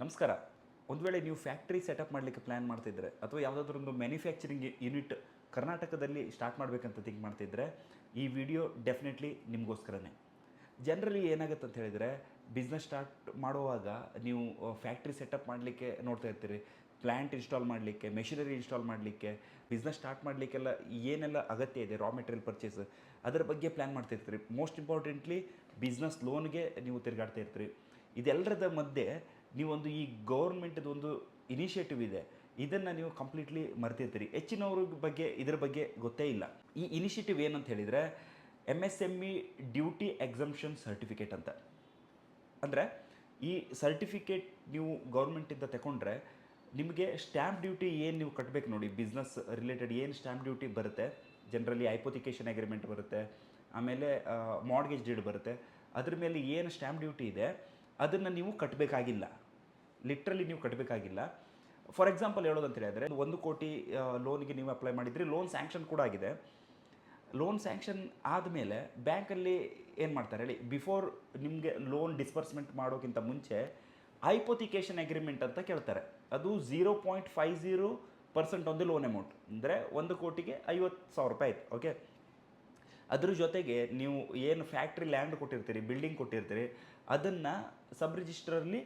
ನಮಸ್ಕಾರ. ಒಂದು ವೇಳೆ ನೀವು ಫ್ಯಾಕ್ಟ್ರಿ ಸೆಟಪ್ ಮಾಡಲಿಕ್ಕೆ ಪ್ಲ್ಯಾನ್ ಮಾಡ್ತಿದ್ರೆ ಅಥವಾ ಯಾವುದಾದ್ರೂ ಒಂದು ಮ್ಯಾನುಫ್ಯಾಕ್ಚರಿಂಗ್ ಯೂನಿಟ್ ಕರ್ನಾಟಕದಲ್ಲಿ ಸ್ಟಾರ್ಟ್ ಮಾಡಬೇಕಂತ ಥಿಂಕ್ ಮಾಡ್ತಿದ್ರೆ ಈ ವಿಡಿಯೋ ಡೆಫಿನೆಟ್ಲಿ ನಿಮಗೋಸ್ಕರನೇ. ಜನರಲಿ ಏನಾಗುತ್ತೆ ಅಂತ ಹೇಳಿದರೆ, ಬಿಸ್ನೆಸ್ ಸ್ಟಾರ್ಟ್ ಮಾಡುವಾಗ ನೀವು ಫ್ಯಾಕ್ಟ್ರಿ ಸೆಟಪ್ ಮಾಡಲಿಕ್ಕೆ ನೋಡ್ತಾ ಇರ್ತೀರಿ, ಪ್ಲ್ಯಾಂಟ್ ಇನ್ಸ್ಟಾಲ್ ಮಾಡಲಿಕ್ಕೆ, ಮೆಷಿನರಿ ಇನ್ಸ್ಟಾಲ್ ಮಾಡಲಿಕ್ಕೆ, ಬಿಸ್ನೆಸ್ ಸ್ಟಾರ್ಟ್ ಮಾಡಲಿಕ್ಕೆಲ್ಲ ಏನೆಲ್ಲ ಅಗತ್ಯ ಇದೆ, ರಾ ಮೆಟೀರಿಯಲ್ ಪರ್ಚೇಸ್, ಅದರ ಬಗ್ಗೆ ಪ್ಲ್ಯಾನ್ ಮಾಡ್ತಿರ್ತೀರಿ. ಮೋಸ್ಟ್ ಇಂಪಾರ್ಟೆಂಟ್ಲಿ ಬಿಸ್ನೆಸ್ ಲೋನ್ಗೆ ನೀವು ತಿರುಗಾಡ್ತಾ ಇರ್ತೀರಿ. ಇದೆಲ್ಲರದ ಮಧ್ಯೆ ನೀವೊಂದು ಈ ಗೌರ್ಮೆಂಟ್ದು ಒಂದು ಇನಿಷಿಯೇಟಿವ್ ಇದೆ, ಇದನ್ನು ನೀವು ಕಂಪ್ಲೀಟ್ಲಿ ಮರ್ತಿರ್ತೀರಿ. ಹೆಚ್ಚಿನವ್ರ ಬಗ್ಗೆ ಇದರ ಬಗ್ಗೆ ಗೊತ್ತೇ ಇಲ್ಲ. ಈ ಇನಿಷಿಯೇಟಿವ್ ಏನಂತ ಹೇಳಿದರೆ MSME ಡ್ಯೂಟಿ ಎಕ್ಸಂಪ್ಷನ್ ಸರ್ಟಿಫಿಕೇಟ್ ಅಂತ. ಅಂದರೆ ಈ ಸರ್ಟಿಫಿಕೇಟ್ ನೀವು ಗೌರ್ಮೆಂಟಿಂದ ತಗೊಂಡ್ರೆ ನಿಮಗೆ ಸ್ಟ್ಯಾಂಪ್ ಡ್ಯೂಟಿ ಏನು ನೀವು ಕಟ್ಟಬೇಕು ನೋಡಿ, ಬಿಸ್ನೆಸ್ ರಿಲೇಟೆಡ್ ಏನು ಸ್ಟ್ಯಾಂಪ್ ಡ್ಯೂಟಿ ಬರುತ್ತೆ, ಜನರಲಿ ಹೈಪೋಥಿಕೇಷನ್ ಅಗ್ರಿಮೆಂಟ್ ಬರುತ್ತೆ, ಆಮೇಲೆ ಮಾರ್ಗೇಜ್ ಡೀಡ್ ಬರುತ್ತೆ, ಅದ್ರ ಮೇಲೆ ಏನು ಸ್ಟ್ಯಾಂಪ್ ಡ್ಯೂಟಿ ಇದೆ ಅದನ್ನು ನೀವು ಕಟ್ಟಬೇಕಾಗಿಲ್ಲ. ಲಿಟ್ರಲಿ ನೀವು ಕಟ್ಟಬೇಕಾಗಿಲ್ಲ. ಫಾರ್ ಎಕ್ಸಾಂಪಲ್ ಹೇಳೋದಂತ ಹೇಳಿದರೆ, 1 ಕೋಟಿ ಲೋನ್ಗೆ ನೀವು ಅಪ್ಲೈ ಮಾಡಿದ್ರಿ, ಲೋನ್ ಸ್ಯಾಂಕ್ಷನ್ ಕೂಡ ಆಗಿದೆ. ಲೋನ್ ಸ್ಯಾಂಕ್ಷನ್ ಆದಮೇಲೆ ಬ್ಯಾಂಕಲ್ಲಿ ಏನು ಮಾಡ್ತಾರೆ ಹೇಳಿ, ಬಿಫೋರ್ ನಿಮಗೆ ಲೋನ್ ಡಿಸ್ಬರ್ಸ್ಮೆಂಟ್ ಮಾಡೋಕ್ಕಿಂತ ಮುಂಚೆ ಹೈಪೋಥಿಕೇಷನ್ ಅಗ್ರಿಮೆಂಟ್ ಅಂತ ಕೇಳ್ತಾರೆ. ಅದು 0.50% ಆನ್ ದಿ ಲೋನ್ ಅಮೌಂಟ್, ಅಂದರೆ 1 ಕೋಟಿಗೆ 50,000 ರೂಪಾಯಿ ಆಯಿತು. ಓಕೆ, ಅದ್ರ ಜೊತೆಗೆ ನೀವು ಏನು ಫ್ಯಾಕ್ಟ್ರಿ ಲ್ಯಾಂಡ್ ಕೊಟ್ಟಿರ್ತೀರಿ, ಬಿಲ್ಡಿಂಗ್ ಕೊಟ್ಟಿರ್ತೀರಿ, ಅದನ್ನು ಸಬ್ ರಿಜಿಸ್ಟ್ರಲ್ಲಿ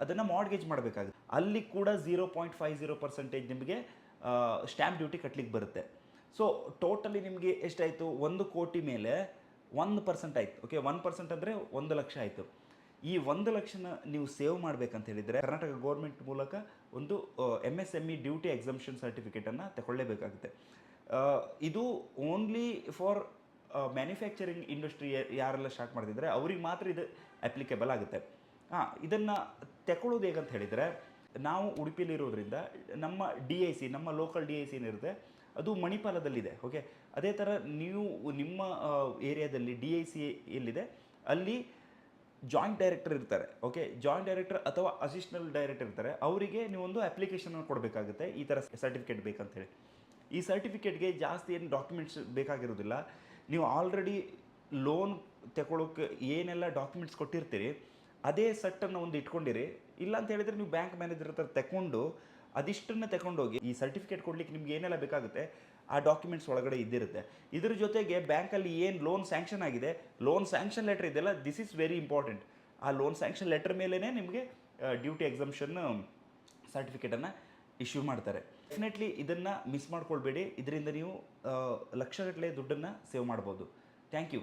ಅದನ್ನು ಮಾರ್ಗೇಜ್ ಮಾಡಬೇಕಾಗುತ್ತೆ. ಅಲ್ಲಿ ಕೂಡ 0.50% ನಿಮಗೆ ಸ್ಟ್ಯಾಂಪ್ ಡ್ಯೂಟಿ ಕಟ್ಟಲಿಕ್ಕೆ ಬರುತ್ತೆ. ಸೊ ಟೋಟಲಿ ನಿಮಗೆ ಎಷ್ಟಾಯಿತು, 1 ಕೋಟಿ ಮೇಲೆ 1% ಆಯಿತು. ಓಕೆ, 1% ಅಂದರೆ 1 ಲಕ್ಷ ಆಯಿತು. ಈ 1 ಲಕ್ಷನ ನೀವು ಸೇವ್ ಮಾಡಬೇಕಂತ ಹೇಳಿದರೆ ಕರ್ನಾಟಕ ಗೌರ್ಮೆಂಟ್ ಮೂಲಕ ಒಂದು MSME ಡ್ಯೂಟಿ ಎಕ್ಸಂಪ್ಷನ್ ಸರ್ಟಿಫಿಕೇಟನ್ನು ತಗೊಳ್ಳೇಬೇಕಾಗುತ್ತೆ. ಇದು ಓನ್ಲಿ ಫಾರ್ ಮ್ಯಾನುಫ್ಯಾಕ್ಚರಿಂಗ್ ಇಂಡಸ್ಟ್ರಿ ಯಾರೆಲ್ಲ ಸ್ಟಾರ್ಟ್ ಮಾಡ್ತಿದ್ದಾರೆ ಅವ್ರಿಗೆ ಮಾತ್ರ ಇದು ಅಪ್ಲಿಕೇಬಲ್ ಆಗುತ್ತೆ. ಇದನ್ನು ತಗೊಳ್ಳೋದು ಹೇಗಂತ ಹೇಳಿದರೆ, ನಾವು ಉಡುಪಿಲಿರೋದ್ರಿಂದ ನಮ್ಮ DIC, ನಮ್ಮ ಲೋಕಲ್ DIC ಏನಿರುತ್ತೆ ಅದು ಮಣಿಪಾಲದಲ್ಲಿದೆ. ಓಕೆ, ಅದೇ ಥರ ನೀವು ನಿಮ್ಮ ಏರಿಯಾದಲ್ಲಿ DIC ಎಲ್ಲಿದೆ ಅಲ್ಲಿ ಜಾಯಿಂಟ್ ಡೈರೆಕ್ಟರ್ ಇರ್ತಾರೆ. ಓಕೆ, ಜಾಯಿಂಟ್ ಡೈರೆಕ್ಟರ್ ಅಥವಾ ಅಸಿಸ್ಟೆಂಟ್ ಡೈರೆಕ್ಟರ್ ಇರ್ತಾರೆ. ಅವರಿಗೆ ನೀವೊಂದು ಅಪ್ಲಿಕೇಶನ್ ಕೊಡಬೇಕಾಗುತ್ತೆ, ಈ ಥರ ಸರ್ಟಿಫಿಕೇಟ್ ಬೇಕಂತೇಳಿ. ಈ ಸರ್ಟಿಫಿಕೇಟ್ಗೆ ಜಾಸ್ತಿ ಏನು ಡಾಕ್ಯುಮೆಂಟ್ಸ್ ಬೇಕಾಗಿರೋದಿಲ್ಲ. ನೀವು ಆಲ್ರೆಡಿ ಲೋನ್ ತಗೊಳ್ಳೋಕ್ಕೆ ಏನೆಲ್ಲ ಡಾಕ್ಯುಮೆಂಟ್ಸ್ ಕೊಟ್ಟಿರ್ತೀರಿ ಅದೇ ಸೆಟ್ಟನ್ನು ಒಂದು ಇಟ್ಕೊಂಡಿರಿ. ಇಲ್ಲ ಅಂತ ಹೇಳಿದರೆ ನೀವು ಬ್ಯಾಂಕ್ ಮ್ಯಾನೇಜರ್ ಹತ್ರ ತಗೊಂಡು ಅದಿಷ್ಟನ್ನು ತಗೊಂಡೋಗಿ, ಈ ಸರ್ಟಿಫಿಕೇಟ್ ಕೊಡಲಿಕ್ಕೆ ನಿಮ್ಗೆ ಏನೆಲ್ಲ ಬೇಕಾಗುತ್ತೆ ಆ ಡಾಕ್ಯುಮೆಂಟ್ಸ್ ಒಳಗಡೆ ಇದ್ದಿರುತ್ತೆ. ಇದ್ರ ಜೊತೆಗೆ ಬ್ಯಾಂಕಲ್ಲಿ ಏನು ಲೋನ್ ಸ್ಯಾಂಕ್ಷನ್ ಆಗಿದೆ, ಲೋನ್ ಸ್ಯಾಂಕ್ಷನ್ ಲೆಟರ್ ಇದೆಯಲ್ಲ, ದಿಸ್ ಈಸ್ ವೆರಿ ಇಂಪಾರ್ಟೆಂಟ್. ಆ ಲೋನ್ ಸ್ಯಾಂಕ್ಷನ್ ಲೆಟರ್ ಮೇಲೇ ನಿಮಗೆ ಡ್ಯೂಟಿ ಎಕ್ಸಂಪ್ಷನ್ ಸರ್ಟಿಫಿಕೇಟನ್ನು ಇಶ್ಯೂ ಮಾಡ್ತಾರೆ. ಡೆಫಿನೆಟ್ಲಿ ಇದನ್ನು ಮಿಸ್ ಮಾಡ್ಕೊಳ್ಬೇಡಿ. ಇದರಿಂದ ನೀವು ಲಕ್ಷಗಟ್ಟಲೆ ದುಡ್ಡನ್ನು ಸೇವ್ ಮಾಡ್ಬೋದು. Thank you.